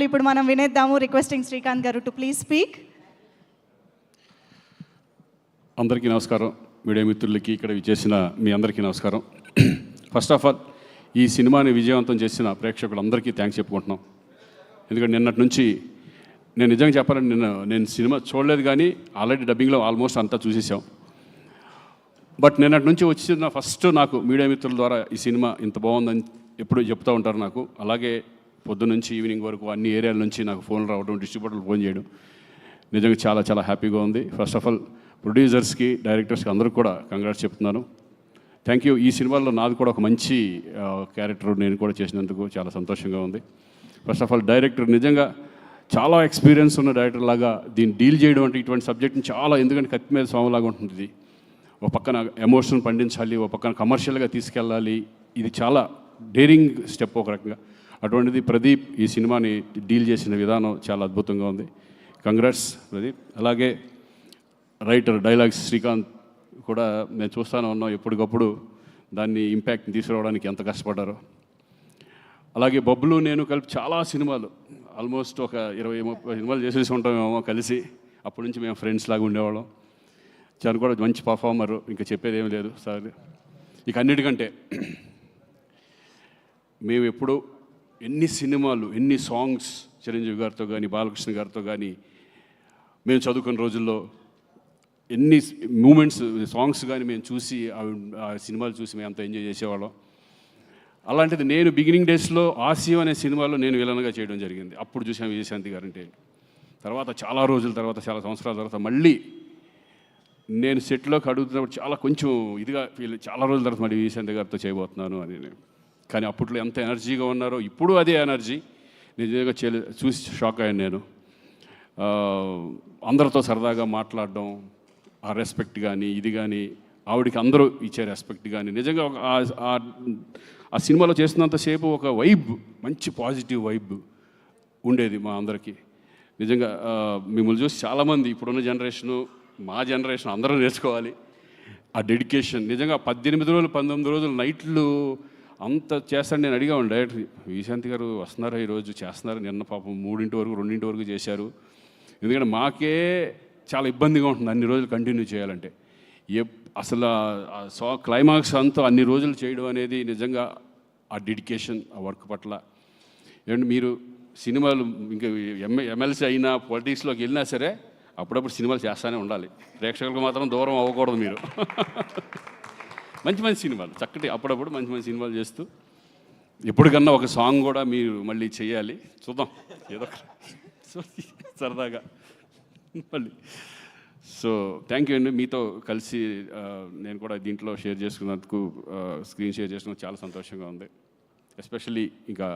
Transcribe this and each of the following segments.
మాటలు ఇప్పుడు మనం వినేద్దాము. రిక్వెస్టింగ్ శ్రీకాంత్ గారు టు ప్లీజ్ స్పీక్. అందరికీ నమస్కారం. మీడియా మిత్రులకి ఇక్కడ విచ్చేసిన మీ అందరికీ నమస్కారం. ఫస్ట్ ఆఫ్ ఆల్ ఈ సినిమాని విజయవంతం చేసిన ప్రేక్షకులందరికీ థ్యాంక్స్ చెప్పుకుంటున్నాం. ఎందుకంటే నిన్నటి నుంచి నేను నిజంగా చెప్పాలంటే నేను సినిమా చూడలేదు, కానీ ఆల్రెడీ డబ్బింగ్లో ఆల్మోస్ట్ అంతా చూసేసాం. బట్ నిన్నటి నుంచి వచ్చిన ఫస్ట్ నాకు మీడియా మిత్రుల ద్వారా ఈ సినిమా ఇంత బాగుందని ఎప్పుడు చెప్తూ ఉంటారు నాకు. అలాగే పొద్దున్న నుంచి ఈవినింగ్ వరకు అన్ని ఏరియాల నుంచి నాకు ఫోన్లు రావడం, డిస్ట్రిబ్యూటర్లు ఫోన్ చేయడం నిజంగా చాలా చాలా హ్యాపీగా ఉంది. ఫస్ట్ ఆఫ్ ఆల్ ప్రొడ్యూసర్స్కి, డైరెక్టర్స్కి అందరికీ కూడా కంగ్రాట్స్ చెప్తున్నాను. Thank you. ఈ సినిమాలో నాది కూడా ఒక మంచి క్యారెక్టర్ నేను కూడా చేసినందుకు చాలా సంతోషంగా ఉంది. ఫస్ట్ ఆఫ్ ఆల్ డైరెక్టర్ నిజంగా చాలా ఎక్స్పీరియన్స్ ఉన్న డైరెక్టర్ లాగా దీన్ని డీల్ చేయడం అంటే ఇటువంటి సబ్జెక్ట్ని చాలా, ఎందుకంటే కత్తి మీద స్వామిలాగా ఉంటుంది. ఇది ఒక పక్కన ఎమోషన్ పండించాలి, ఒక పక్కన కమర్షియల్గా తీసుకెళ్ళాలి. ఇది చాలా డేరింగ్ స్టెప్ ఒక రకంగా. అటువంటిది ప్రదీప్ ఈ సినిమాని డీల్ చేసిన విధానం చాలా అద్భుతంగా ఉంది. కంగ్రాట్స్ ప్రదీప్. అలాగే రైటర్ డైలాగ్స్ శ్రీకాంత్ కూడా నేను చూస్తూనే ఉన్నాం, ఎప్పటికప్పుడు దాన్ని ఇంపాక్ట్ని తీసుకురావడానికి ఎంత కష్టపడ్డారో. అలాగే బబ్లు నేను కలిపి చాలా సినిమాలు, ఆల్మోస్ట్ ఒక 20-30 సినిమాలు చేసేసి ఉంటామేమో కలిసి. అప్పటి నుంచి మేము ఫ్రెండ్స్ లాగా ఉండేవాళ్ళం. చాలా కూడా మంచి పర్ఫార్మరు, ఇంకా చెప్పేది ఏమీ లేదు సార్. ఇక అన్నిటికంటే మేము ఎప్పుడు ఎన్ని సినిమాలు, ఎన్ని సాంగ్స్ చిరంజీవి గారితో కానీ, బాలకృష్ణ గారితో కానీ మేము చదువుకున్న రోజుల్లో ఎన్ని మూమెంట్స్, సాంగ్స్ కానీ మేము చూసి ఆ సినిమాలు చూసి మేము అంత ఎంజాయ్ చేసేవాళ్ళం. అలాంటిది నేను బిగినింగ్ డేస్లో ఆసియో అనే సినిమాలో నేను విలన్గా చేయడం జరిగింది. అప్పుడు చూసాను విజయశాంతి గారంటే. తర్వాత చాలా రోజుల తర్వాత, చాలా సంవత్సరాల తర్వాత మళ్ళీ నేను సెట్లోకి అడుగుతున్నప్పుడు చాలా కొంచెం ఇదిగా చాలా రోజుల తర్వాత మళ్ళీ విజయశాంతి గారితో చేయబోతున్నాను అని. కానీ అప్పట్లో ఎంత ఎనర్జీగా ఉన్నారో ఇప్పుడు అదే ఎనర్జీ. నిజంగా చూసి షాక్ అయ్యాను నేను. అందరితో సరదాగా మాట్లాడడం, ఆ రెస్పెక్ట్ కానీ ఇది కానీ, ఆవిడికి అందరూ ఇచ్చే రెస్పెక్ట్ కానీ, నిజంగా ఆ సినిమాలో చేస్తున్నంతసేపు ఒక వైబ్, మంచి పాజిటివ్ వైబ్ ఉండేది మా అందరికీ. నిజంగా మిమ్మల్ని చూసి చాలామంది ఇప్పుడున్న జనరేషను, మా జనరేషన్ అందరూ నేర్చుకోవాలి ఆ డెడికేషన్. నిజంగా 18 రోజులు 19 రోజులు నైట్లు అంత చేస్తాను. నేను అడిగాను డైరెక్టర్, విజయశాంతి గారు వస్తున్నారా ఈరోజు, చేస్తున్నారు. నిన్న పాపం 3 వరకు 2 వరకు చేశారు. ఎందుకంటే మాకే చాలా ఇబ్బందిగా ఉంటుంది అన్ని రోజులు కంటిన్యూ చేయాలంటే. అసలు క్లైమాక్స్ అంతా అన్ని రోజులు చేయడం అనేది నిజంగా ఆ డెడికేషన్, ఆ వర్క్ పట్ల. ఏమంటే మీరు సినిమాలు ఇంకా ఎమ్మెల్సీ అయినా, పొలిటిక్స్లోకి వెళ్ళినా సరే అప్పుడప్పుడు సినిమాలు చేస్తూనే ఉండాలి. ప్రేక్షకులకు మాత్రం దూరం అవ్వకూడదు మీరు. మంచి మంచి సినిమాలు, చక్కటి అప్పుడప్పుడు మంచి మంచి సినిమాలు చేస్తూ ఎప్పటికన్నా ఒక సాంగ్ కూడా మీరు మళ్ళీ చేయాలి. చూద్దాం ఏదో సరదాగా మళ్ళీ. సో థ్యాంక్ యూ అండి. మీతో కలిసి నేను కూడా దీంట్లో షేర్ చేసుకున్నందుకు, స్క్రీన్ షేర్ చేసుకున్నందుకు చాలా సంతోషంగా ఉంది. ఎస్పెషల్లీ ఇంకా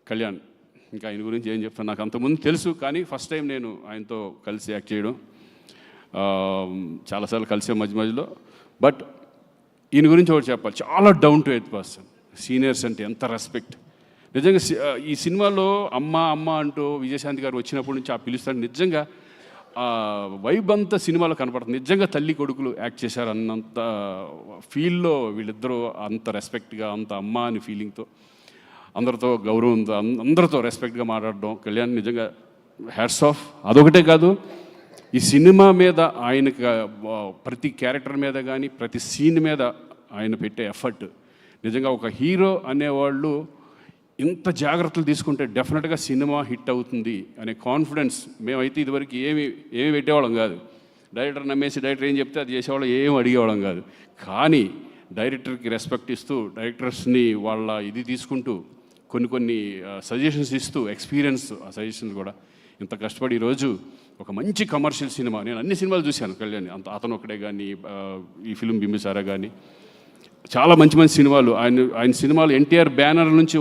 కళ్యాణ్, ఇంకా ఆయన గురించి ఏం చెప్తాను, నాకు అంతకుముందు తెలుసు, కానీ ఫస్ట్ టైం నేను ఆయనతో కలిసి యాక్ట్ చేయడం. చాలాసార్లు కలిసే మధ్యలో. బట్ ఈయన గురించి ఒకటి చెప్పాలి, చాలా down to earth person. Seniors అంటే ఎంత రెస్పెక్ట్. నిజంగా ఈ సినిమాలో అమ్మ అమ్మ అంటూ విజయశాంతి గారు వచ్చినప్పటి నుంచి ఆ పిలుస్తాడు. నిజంగా వైబ్ అంతా సినిమాలో కనపడుతుంది. నిజంగా తల్లి కొడుకులు యాక్ట్ చేశారు అన్నంత ఫీల్లో వీళ్ళిద్దరూ, అంత రెస్పెక్ట్గా, అంత అమ్మ అని ఫీలింగ్తో, అందరితో గౌరవంతో, అందరితో రెస్పెక్ట్గా మాట్లాడడం. కళ్యాణ్ నిజంగా హ్యాట్స్ ఆఫ్. అదొకటే కాదు, ఈ సినిమా మీద ఆయనకి ప్రతి క్యారెక్టర్ మీద కానీ, ప్రతి సీన్ మీద ఆయన పెట్టే ఎఫర్ట్. నిజంగా ఒక హీరో అనేవాళ్ళు ఇంత జాగ్రత్తలు తీసుకుంటే డెఫినెట్గా సినిమా హిట్ అవుతుంది అనే కాన్ఫిడెన్స్. మేమైతే ఇదివరకు ఏమి పెట్టేవాళ్ళం కాదు. డైరెక్టర్ నమ్మేసి డైరెక్టర్ ఏం చెప్తే అది చేసేవాళ్ళం, ఏం అడిగేవాళ్ళం కాదు. కానీ డైరెక్టర్కి రెస్పెక్ట్ ఇస్తూ, డైరెక్టర్స్ని వాళ్ళ ఇది తీసుకుంటూ, కొన్ని సజెషన్స్ ఇస్తూ, ఎక్స్పీరియన్స్ ఆ సజెషన్స్ కూడా ఇంత కష్టపడి ఈరోజు ఒక మంచి కమర్షియల్ సినిమా. నేను అన్ని సినిమాలు చూశాను కళ్యాణ్, అతను ఒకటే కానీ, ఈ ఫిలిం బింబిసారా కానీ, చాలా మంచి మంచి సినిమాలు. ఆయన సినిమాలు ఎన్టీఆర్ బ్యానర్ నుంచి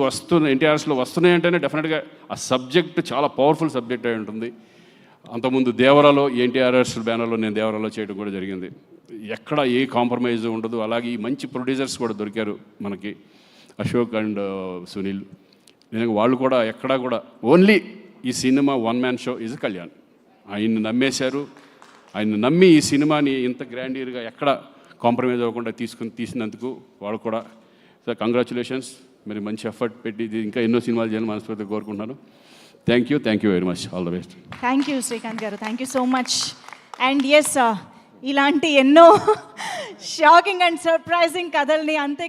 ఎన్టీఆర్స్లో వస్తున్నాయంటేనే డెఫినెట్గా ఆ సబ్జెక్ట్ చాలా పవర్ఫుల్ సబ్జెక్ట్ అయి ఉంటుంది. అంతకుముందు దేవరాలో, ఎన్టీఆర్ఎస్ బ్యానర్లో నేను దేవరాలో చేయడం కూడా జరిగింది. ఎక్కడ ఏ కాంప్రమైజ్ ఉండదు. అలాగే ఈ మంచి ప్రొడ్యూసర్స్ కూడా దొరికారు మనకి, అశోక్ అండ్ సునీల్. నేను వాళ్ళు కూడా ఎక్కడా కూడా ఓన్లీ ఈ cinema one man show is Kalyan. ఆయన్ని నమ్మేశారు. ఆయన నమ్మి ఈ సినిమాని ఇంత గ్రాండియర్గా ఎక్కడ కాంప్రమైజ్ అవ్వకుండా తీసినందుకు వాళ్ళు కూడా సార్ కంగ్రాచులేషన్స్. మరి మంచి ఎఫర్ట్ పెట్టి ఇంకా ఎన్నో సినిమాలు చేయాలని మనస్ఫూర్తిగా కోరుకుంటున్నాను. Thank you very much, all the best. Thank you Srikanth గారు, thank you so much. And yes, ఇలాంటి ఎన్నో షాకింగ్ అండ్ సర్ప్రైజింగ్ కథల్ని అంతే